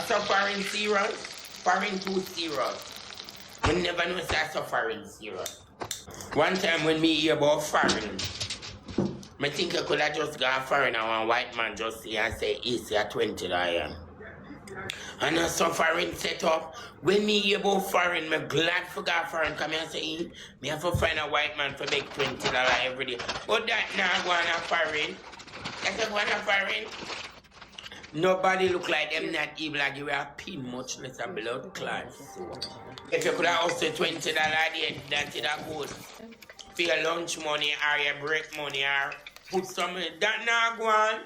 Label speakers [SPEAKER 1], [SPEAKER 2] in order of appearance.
[SPEAKER 1] suffering serious, foreign too serious. We never know say suffering serious. One time when me hear about foreign, I think I could have just gone foreign and one white man just see and say, easy at $20. And a suffering set up. When me hear about foreign, me glad for God foreign come here and say, me have to find a white man for make $20 every day. But that now go on a foreign. That's a go on a foreign. Nobody look like them not evil like you are pin much less a blood clot. If you could have also $20 there, that's it a good. For your lunch money or your break money or put some that now go on.